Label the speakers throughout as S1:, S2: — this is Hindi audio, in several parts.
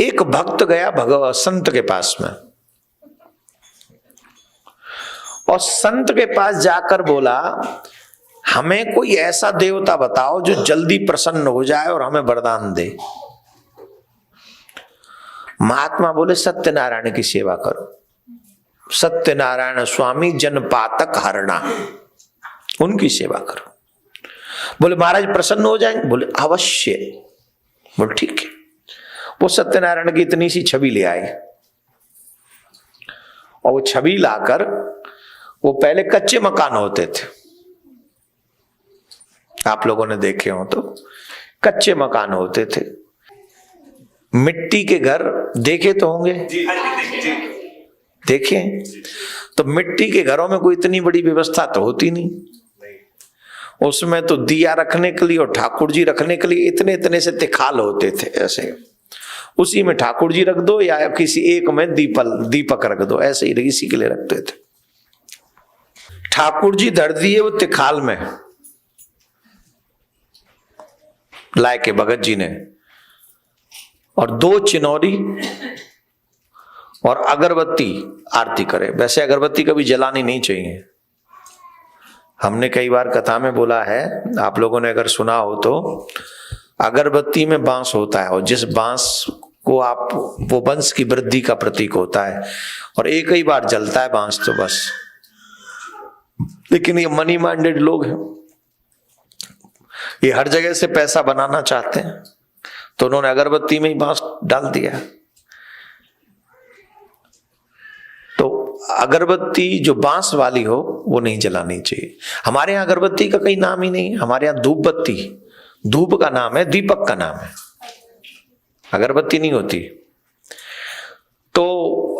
S1: एक भक्त गया भगवान संत के पास में, और संत के पास जाकर बोला, हमें कोई ऐसा देवता बताओ जो जल्दी प्रसन्न हो जाए और हमें वरदान दे। महात्मा बोले, सत्यनारायण की सेवा करो। सत्यनारायण स्वामी जनपातक हरणा, उनकी सेवा करो। बोले महाराज प्रसन्न हो जाएंगे? बोले अवश्य। बोले ठीक है। वो सत्यनारायण की इतनी सी छवि ले आए, और वो छवि लाकर, वो पहले कच्चे मकान होते थे, आप लोगों ने देखे हो तो, कच्चे मकान होते थे, मिट्टी के घर देखे तो होंगे, देखे? तो मिट्टी के घरों में कोई इतनी बड़ी व्यवस्था तो होती नहीं, उसमें तो दिया रखने के लिए और ठाकुर जी रखने के लिए इतने इतने से तिखाल होते थे ऐसे, उसी में ठाकुर जी रख दो या किसी एक में दीपक रख दो, ऐसे ही इसी के लिए रखते थे। ठाकुर जी धर दिए वो तिखाल में, लाए के भगत जी ने, और 2 चिनौरी और अगरबत्ती आरती करे। वैसे अगरबत्ती कभी जलानी नहीं चाहिए, हमने कई बार कथा में बोला है, आप लोगों ने अगर सुना हो तो, अगरबत्ती में बांस होता है, और जिस बांस को आप, वो वंश की वृद्धि का प्रतीक होता है, और एक ही बार जलता है बांस तो बस। लेकिन ये मनी माइंडेड लोग हैं, ये हर जगह से पैसा बनाना चाहते हैं, तो उन्होंने अगरबत्ती में ही बांस डाल दिया। तो अगरबत्ती जो बांस वाली हो वो नहीं जलानी चाहिए। हमारे यहाँ अगरबत्ती का कहीं नाम ही नहीं, हमारे यहाँ धूप बत्ती, धूप का नाम है, दीपक का नाम है, अगरबत्ती नहीं होती। तो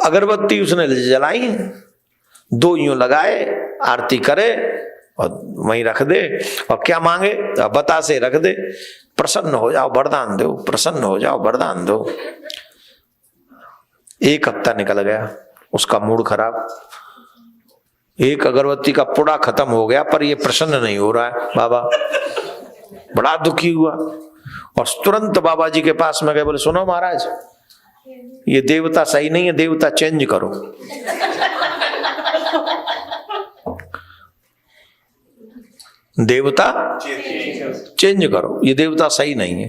S1: अगरबत्ती उसने जलाई, 2 यूं लगाए, आरती करे और वहीं रख दे, और क्या मांगे? बतासे रख दे, प्रसन्न हो जाओ वरदान दो, प्रसन्न हो जाओ वरदान दो। 1 हफ्ता निकल गया, उसका मूड खराब, एक अगरबत्ती का पुड़ा खत्म हो गया, पर ये प्रसन्न नहीं हो रहा है। बाबा बड़ा दुखी हुआ, और तुरंत बाबा जी के पास में गए, बोले सुनो महाराज, ये देवता सही नहीं है, देवता चेंज करो। देवता चेंज करो, ये देवता सही नहीं है।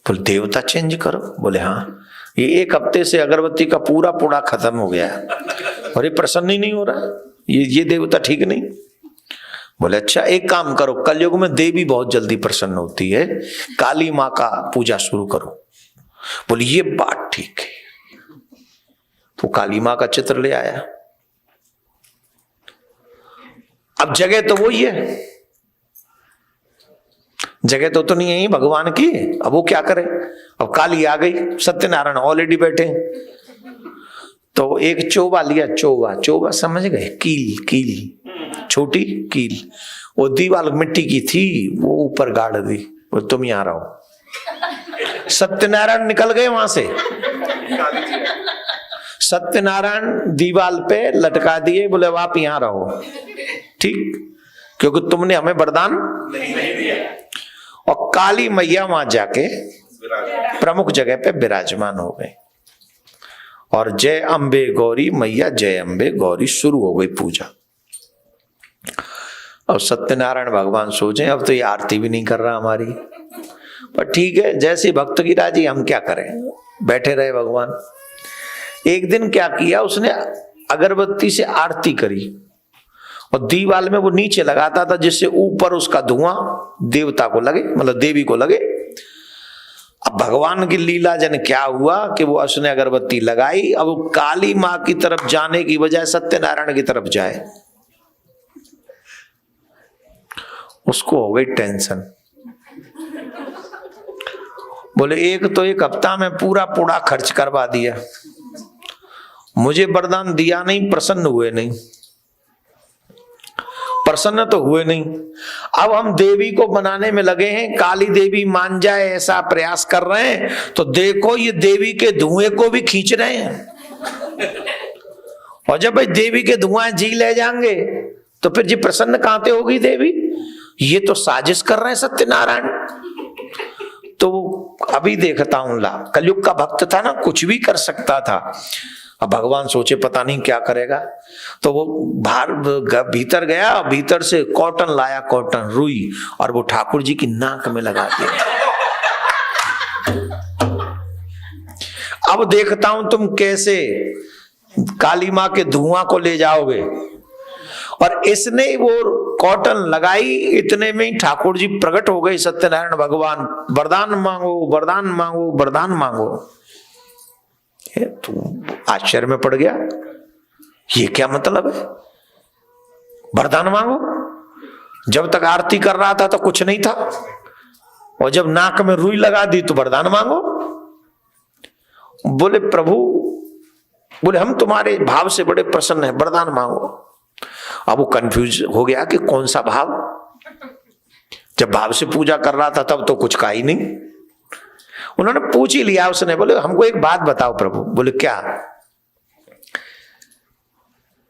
S1: बोले देवता चेंज करो? बोले हाँ, ये 1 हफ्ते से अगरबत्ती का पूरा पुड़ा खत्म हो गया है, और ये प्रसन्न ही नहीं हो रहा, ये देवता ठीक नहीं। बोले अच्छा, एक काम करो, कलयुग में देवी बहुत जल्दी प्रसन्न होती है, काली माँ का पूजा शुरू करो। बोले ये बात ठीक है। तो काली माँ का चित्र ले आया। अब जगह तो वही है, जगह तो नहीं है भगवान की, अब वो क्या करे? अब काली आ गई, सत्यनारायण ऑलरेडी बैठे, तो एक चोबा लिया, चोबा समझ गए? कील, छोटी कील, वो दीवार मिट्टी की थी, वो ऊपर गाड़ दी, वो तुम यहां रहो। सत्यनारायण निकल गए वहां से, सत्यनारायण दीवार पे लटका दिए, बोले आप यहां रहो, ठीक, क्योंकि तुमने हमें वरदान नहीं दिया। और काली मैया वहां जाके प्रमुख जगह पे विराजमान हो गए, और जय अम्बे गौरी मैया, जय अम्बे गौरी, शुरू हो गई पूजा। और सत्यनारायण भगवान सोचे अब तो ये आरती भी नहीं कर रहा हमारी, पर ठीक है, जैसे भक्त की राजी, हम क्या करें, बैठे रहे भगवान। एक दिन क्या किया उसने, अगरबत्ती से आरती करी, और दीवाल में वो नीचे लगाता था, जिससे ऊपर उसका धुआं देवता को लगे, मतलब देवी को लगे। अब भगवान की लीला जन क्या हुआ कि वो उसने अगरबत्ती लगाई, अब वो काली माँ की तरफ जाने की बजाय सत्यनारायण की तरफ जाए। उसको हो गई टेंशन, बोले एक तो 1 हफ्ता में पूरा पूरा खर्च करवा दिया, मुझे वरदान दिया नहीं, प्रसन्न हुए नहीं, प्रसन्न तो हुए नहीं। अब हम देवी को बनाने में लगे हैं, काली देवी मान जाए ऐसा प्रयास कर रहे हैं, तो देखो ये देवी के धुएं को भी खींच रहे हैं, और जब भाई देवी के धुआं जी ले जाएंगे तो फिर जी प्रसन्न कहां पे होगी देवी? ये तो साजिश कर रहे हैं सत्यनारायण। तो अभी देखता हूं ला। कलयुग का भक्त था ना, कुछ भी कर सकता था। अब भगवान सोचे पता नहीं क्या करेगा, तो वो बाहर भीतर गया, भीतर से कॉटन लाया, कॉटन रुई, और वो ठाकुर जी की नाक में लगा दिया। अब देखता हूं तुम कैसे काली मां के धुआं को ले जाओगे। और इसने वो कॉटन लगाई, इतने में ही ठाकुर जी प्रकट हो गए, सत्यनारायण भगवान। वरदान मांगो, वरदान मांगो, वरदान मांगो। तो आश्चर्य में पड़ गया, ये क्या मतलब है, वरदान मांगो? जब तक आरती कर रहा था तो कुछ नहीं था, और जब नाक में रुई लगा दी तो वरदान मांगो। बोले प्रभु, बोले हम तुम्हारे भाव से बड़े प्रसन्न हैं, वरदान मांगो। अब वो कंफ्यूज हो गया कि कौन सा भाव। जब भाव से पूजा कर रहा था तब तो कुछ कहा ही नहीं। उन्होंने पूछ ही लिया, उसने बोले हमको एक बात बताओ प्रभु। बोले क्या?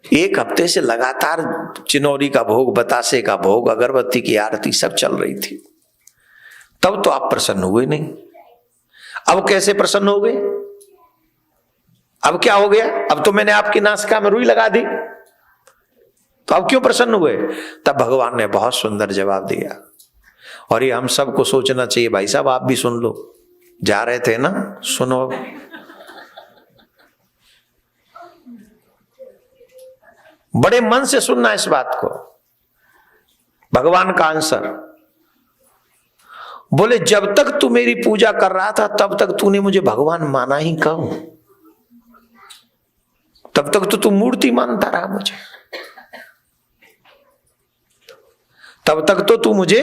S1: एक हफ्ते से लगातार चिनौरी का भोग, बतासे का भोग, अगरबत्ती की आरती सब चल रही थी, तब तो आप प्रसन्न हुए नहीं। अब कैसे प्रसन्न हो गए? अब क्या हो गया? अब तो मैंने आपकी नासिका में रुई लगा दी, तो अब क्यों प्रसन्न हुए? तब भगवान ने बहुत सुंदर जवाब दिया, और ये हम सबको सोचना चाहिए। भाई साहब आप भी सुन लो, जा रहे थे ना, सुनो। बड़े मन से सुनना इस बात को। भगवान का आंसर, बोले जब तक तू मेरी पूजा कर रहा था तब तक तूने मुझे भगवान माना ही क्यों? तब तक तो तू मूर्ति मानता रहा मुझे, तब तक तो तू मुझे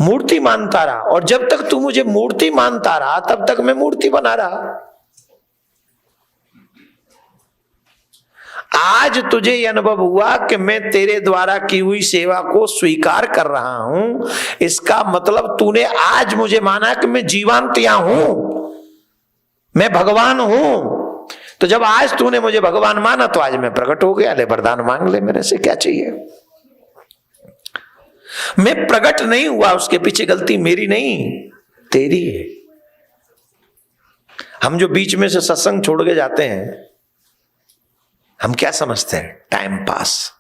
S1: मूर्ति मानता रहा, और जब तक तू मुझे मूर्ति मानता रहा तब तक मैं मूर्ति बना रहा। आज तुझे यह अनुभव हुआ कि मैं तेरे द्वारा की हुई सेवा को स्वीकार कर रहा हूं, इसका मतलब तूने आज मुझे माना कि मैं जीवांत हूं, मैं भगवान हूं। तो जब आज तूने मुझे भगवान माना तो आज मैं प्रकट हो गया, ले वरदान मांग ले, मेरे से क्या चाहिए। मैं प्रकट नहीं हुआ, उसके पीछे गलती मेरी नहीं तेरी है। हम जो बीच में से सत्संग छोड़ के जाते हैं, हम क्या समझते हैं? Time pass.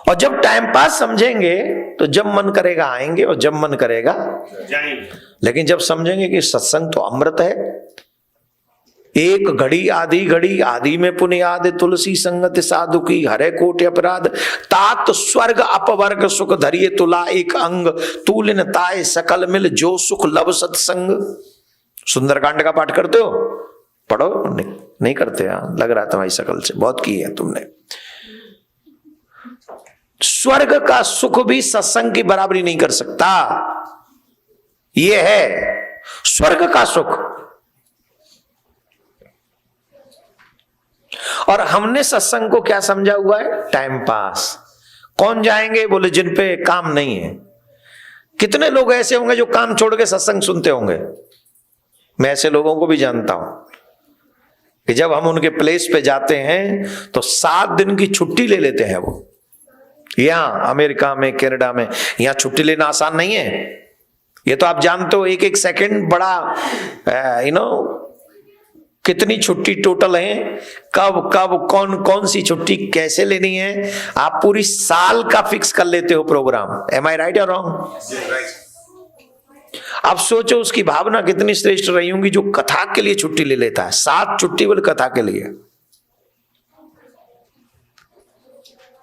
S1: और जब टाइम पास समझेंगे तो जब मन करेगा आएंगे और जब मन करेगा जाएंगे। लेकिन जब समझेंगे कि सत्संग तो अमृत है, एक घड़ी आदि में पुनियाद, तुलसी संगत साधु की हरे कोटि अपराध, तात स्वर्ग अपवर्ग सुख धरिए तुला एक अंग, तूलिन ताए सकल मिल जो सुख लब सत्संग। सुंदरकांड का पाठ करते हो? पढ़ो। नहीं करते? लग रहा था भाई सकल से बहुत की है तुमने। स्वर्ग का सुख भी सत्संग की बराबरी नहीं कर सकता। यह है स्वर्ग का सुख। और हमने सत्संग को क्या समझा हुआ है? Time pass. कौन जाएंगे? बोले जिन पे काम नहीं है। कितने लोग ऐसे होंगे जो काम छोड़ के सत्संग सुनते होंगे? मैं ऐसे लोगों को भी जानता हूं कि जब हम उनके प्लेस पे जाते हैं तो 7 दिन की छुट्टी ले लेते हैं वो। यहां अमेरिका में, कनाडा में, यहां छुट्टी लेना आसान नहीं है। ये तो आप जानते हो, एक एक सेकंड बड़ा कितनी छुट्टी टोटल है, कब कब कौन सी छुट्टी कैसे लेनी है, आप पूरी साल का फिक्स कर लेते हो प्रोग्राम। एम आई राइट या रॉन्ग? अब सोचो उसकी भावना कितनी श्रेष्ठ रही होंगी जो कथा के लिए छुट्टी ले लेता है। 7 छुट्टी बोले कथा के लिए।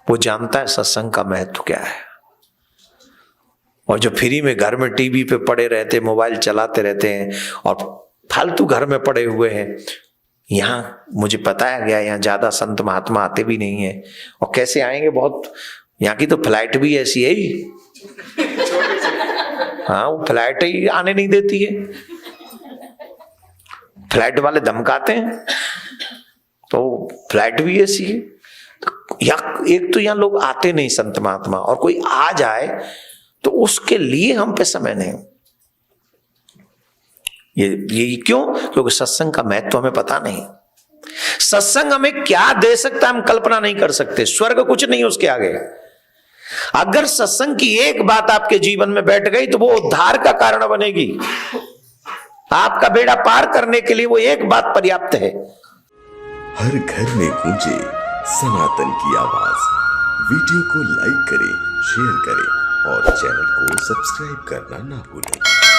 S1: वो जानता है सत्संग का महत्व क्या है। और जो फ्री में घर में टीवी पे पड़े रहते, मोबाइल चलाते रहते हैं और फालतू घर में पड़े हुए हैं, यहां मुझे बताया गया यहां ज्यादा संत महात्मा आते भी नहीं है। और कैसे आएंगे? बहुत, यहाँ की तो फ्लाइट भी ऐसी है ही। हाँ, वो फ्लाइट ही आने नहीं देती है, फ्लाइट वाले धमकाते हैं, तो फ्लाइट भी ऐसी है। एक तो यहाँ लोग आते नहीं संत महात्मा, और कोई आ जाए तो उसके लिए हम पे समय नहीं। ये क्यों? क्योंकि सत्संग का महत्व हमें पता नहीं। सत्संग हमें क्या दे सकता है हम कल्पना नहीं कर सकते। स्वर्ग कुछ नहीं उसके आगे। अगर सत्संग की एक बात आपके जीवन में बैठ गई तो वो उद्धार का कारण बनेगी। आपका बेड़ा पार करने के लिए वो एक बात पर्याप्त है।
S2: हर घर में गूंजे सनातन की आवाज। वीडियो को लाइक करें, शेयर करें और चैनल को सब्सक्राइब करना ना भूलें।